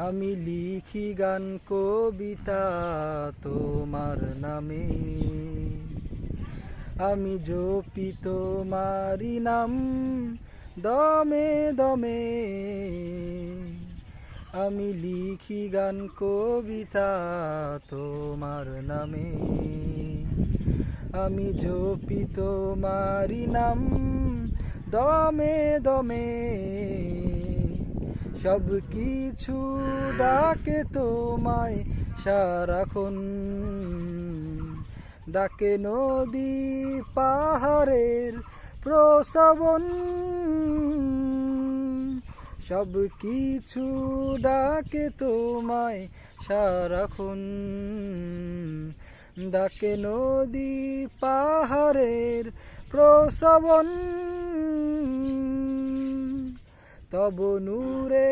আমি লিখি গান কবিতা তোমার নামে, আমি জপি তোমারি নাম দমে দমে। আমি লিখি গান কবিতা তোমার নামে, আমি জপি তোমারি নাম দমে দমে। সব কিছু ডাকে তোমায় সারাক্ষণ, ডাকে নদী পাহাড়ের প্রসবন। সব কিছু ডাকে তোমায় সারাক্ষণ, ডাকে নদী পাহাড়ের প্রসবন। তব নূরে